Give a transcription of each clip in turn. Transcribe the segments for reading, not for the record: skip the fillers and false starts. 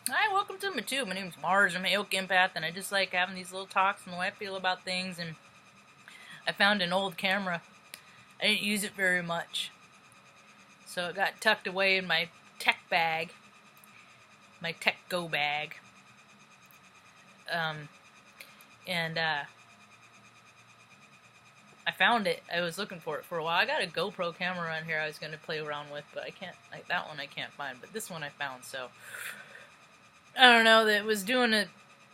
Hi, welcome to my tube. My name's Marge. I'm a Oak Empath, and I just like having these little talks and the way I feel about things. And I found an old camera. I didn't use it very much, so it got tucked away in my tech bag, my tech go bag. Um, and I found it. I was looking for it for a while. I got a GoPro camera around here I was going to play around with, but I can't. Like that one I can't find, but this one I found. So I don't know. That was doing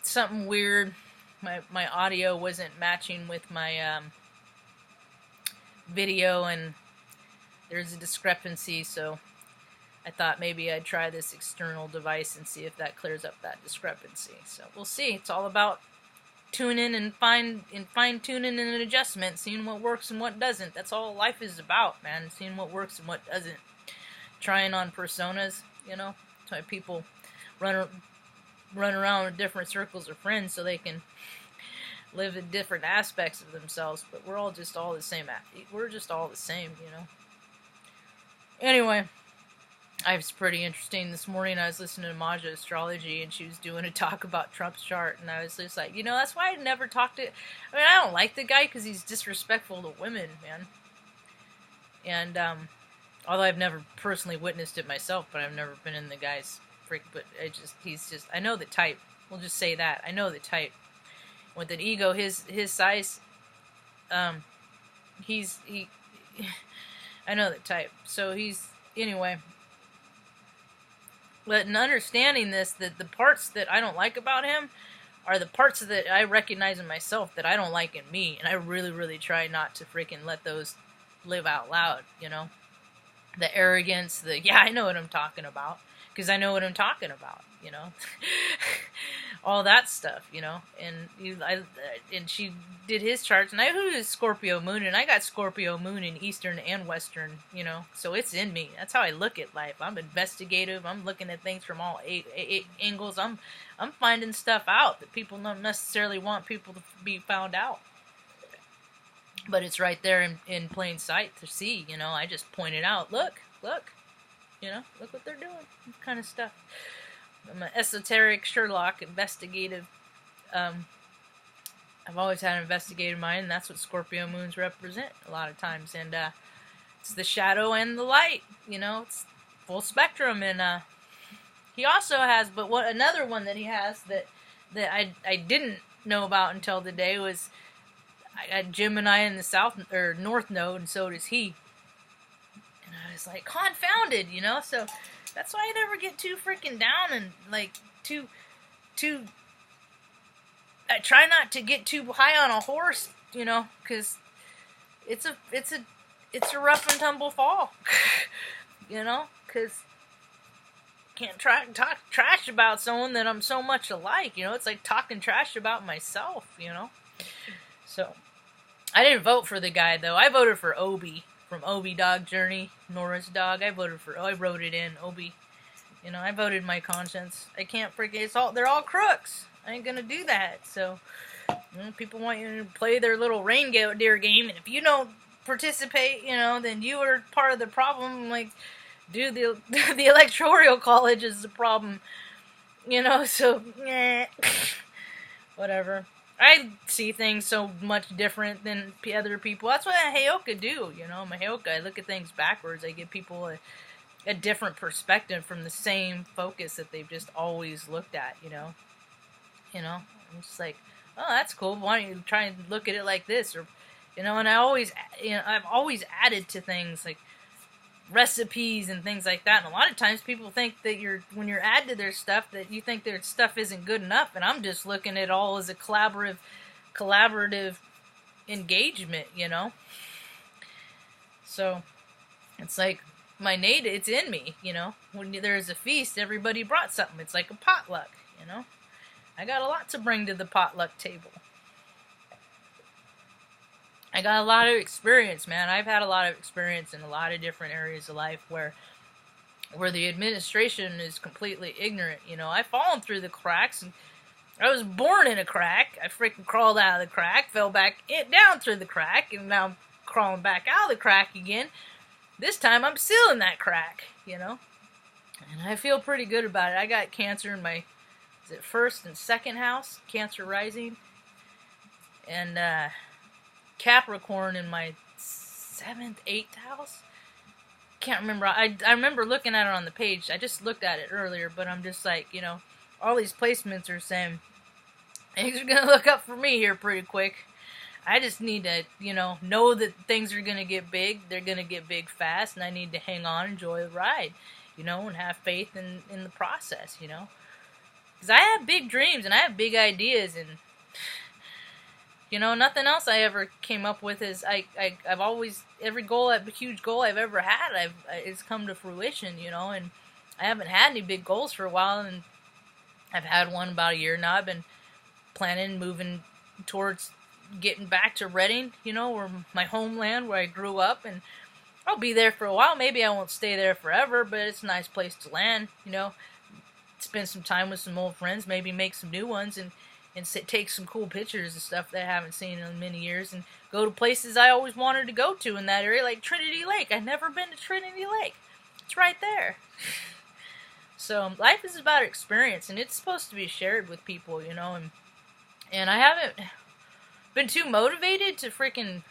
something weird. My audio wasn't matching with my video, and there's a discrepancy, so I thought maybe I'd try this external device and see if that clears up that discrepancy. So we'll see. It's all about tuning and fine-tuning and adjustment, seeing what works and what doesn't. That's all life is about, man, seeing what works and what doesn't. Trying on personas, that's why people run around with different circles of friends so they can live in different aspects of themselves, but we're all just all the same. We're just all the same. Anyway, I was pretty interesting this morning. I was listening to Marge Astrology, and she was doing a talk about Trump's chart, and I was just like, that's why I never talked to. I mean, I don't like the guy because he's disrespectful to women, man. And although I've never personally witnessed it myself, but I've never been in the guy's freak. But I know the type. We'll just say that I know the type. With an ego his size, I know the type. So anyway. But in understanding this, that the parts that I don't like about him are the parts that I recognize in myself that I don't like in me, and I really, really try not to freaking let those live out loud, The arrogance, I know what I'm talking about, because I know what I'm talking about, all that stuff, and she did his charts, and I was Scorpio moon, and I got Scorpio moon in Eastern and Western, so it's in me. That's how I look at life. I'm investigative. I'm looking at things from all angles. I'm finding stuff out that people don't necessarily want people to be found out, but it's right there in plain sight to see. I just point it out. Look, look what they're doing, kind of stuff. I'm an esoteric Sherlock, investigative. I've always had an investigative mind, and that's what Scorpio moons represent a lot of times. And it's the shadow and the light. It's full spectrum. And he also has, but another one that he has that I didn't know about until today was I got Gemini in the south or north node, and so does he. And I was like confounded, So that's why I never get too freaking down and like too. I try not to get too high on a horse, because it's a rough and tumble fall, because can't talk trash about someone that I'm so much alike, It's like talking trash about myself, So I didn't vote for the guy though. I voted for Obi from Obi Dog Journey, Nora's dog. I wrote it in Obi. I voted my conscience. I can't freaking. They're all crooks. I ain't gonna do that. So, people want you to play their little reindeer game, and if you don't participate, then you are part of the problem. Like, dude, the electoral college is the problem. So, whatever. I see things so much different than other people. That's what a Heyoka do, I'm a Heyoka. I look at things backwards. I give people a different perspective from the same focus that they've just always looked at, I'm just like, oh, that's cool. Why don't you try and look at it like this? Or, and I've always added to things like recipes and things like that. And a lot of times people think that when you're adding to their stuff, that you think their stuff isn't good enough. And I'm just looking at it all as a collaborative engagement, So it's like it's in me, When there's a feast, everybody brought something. It's like a potluck, I got a lot to bring to the potluck table. I got a lot of experience, man. I've had a lot of experience in a lot of different areas of life where the administration is completely ignorant. I've fallen through the cracks, and I was born in a crack. I freaking crawled out of the crack, fell back down through the crack, and now I'm crawling back out of the crack again. This time I'm still in that crack, And I feel pretty good about it. I got Cancer in my, is it first and second house? Cancer rising. And Capricorn in my 7th, 8th house. Can't remember. I remember looking at it on the page. I just looked at it earlier, but I'm just like, you know, all these placements are saying things are going to look up for me here pretty quick. I just need to, you know that things are going to get big. They're going to get big fast, and I need to hang on, enjoy the ride, you know, and have faith in the process, you know. Because I have big dreams, and I have big ideas, and, you know, nothing else I ever came up with is, I've always, every goal, huge goal I've ever had, it's come to fruition, you know, and I haven't had any big goals for a while, and I've had one about a year now. I've been planning, moving towards getting back to Reading, you know, or my homeland where I grew up, and I'll be there for a while. Maybe I won't stay there forever, but it's a nice place to land, you know, spend some time with some old friends, maybe make some new ones, and take some cool pictures and stuff that I haven't seen in many years, and go to places I always wanted to go to in that area, like Trinity Lake. I've never been to Trinity Lake. It's right there. So life is about experience, and it's supposed to be shared with people, you know, and I haven't been too motivated to freaking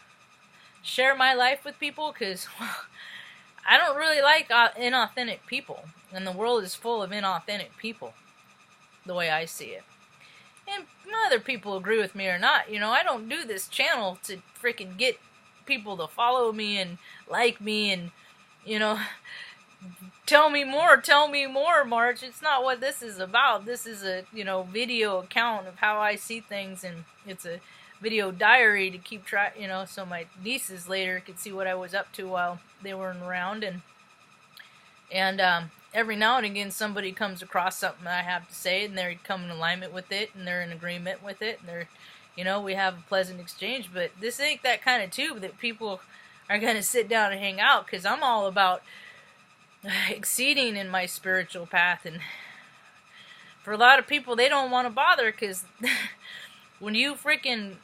share my life with people, because I don't really like inauthentic people, and the world is full of inauthentic people, the way I see it. And other people agree with me or not, you know, I don't do this channel to freaking get people to follow me and like me and, you know, tell me more, Marge. It's not what this is about. This is a, you know, video account of how I see things, and it's a video diary to keep track, you know, so my nieces later could see what I was up to while they weren't around, and every now and again somebody comes across something I have to say, and they come in alignment with it, and they're in agreement with it, and they're, you know, we have a pleasant exchange. But this ain't that kind of tube that people are going to sit down and hang out, because I'm all about exceeding in my spiritual path, and for a lot of people, they don't want to bother, because when you freaking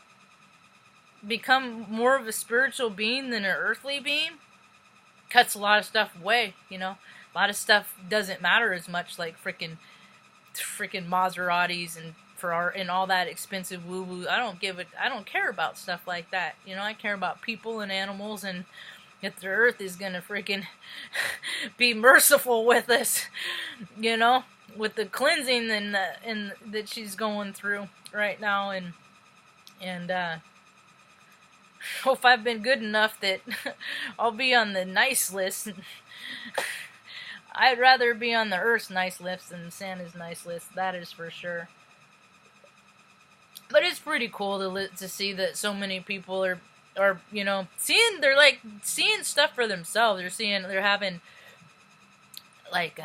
become more of a spiritual being than an earthly being, cuts a lot of stuff away, you know. A lot of stuff doesn't matter as much, like freaking Maseratis and all that expensive woo woo. I don't care about stuff like that, you know. I care about people and animals, and if the earth is gonna freaking be merciful with us, you know, with the cleansing and that she's going through right now, and hope I've been good enough that I'll be on the nice list. I'd rather be on the Earth's nice list than Santa's nice list, that is for sure. But it's pretty cool to see that so many people are, you know, they're like seeing stuff for themselves. They're having like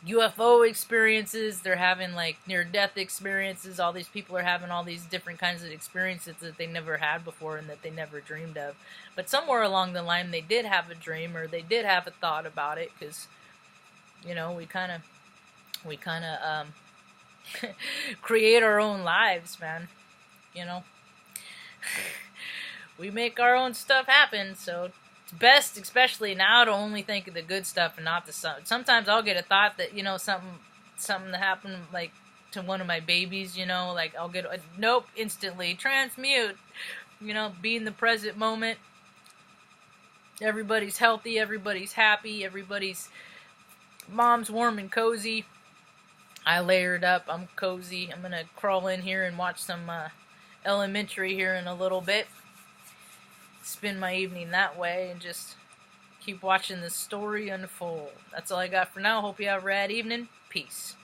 UFO experiences. They're having like near-death experiences. All these people are having all these different kinds of experiences that they never had before and that they never dreamed of. But somewhere along the line, they did have a dream, or they did have a thought about it, because, you know, we kind of create our own lives, man. You know, we make our own stuff happen, so it's best, especially now, to only think of the good stuff and not the stuff. Sometimes I'll get a thought that, you know, something that happened, like, to one of my babies, you know, like, I'll get a nope, instantly, transmute, you know, be in the present moment. Everybody's healthy, everybody's happy, everybody's mom's warm and cozy. I layered up, I'm cozy. I'm gonna crawl in here and watch some Elementary here in a little bit. Spend my evening that way and just keep watching the story unfold. That's all I got for now. Hope you have a rad evening. Peace.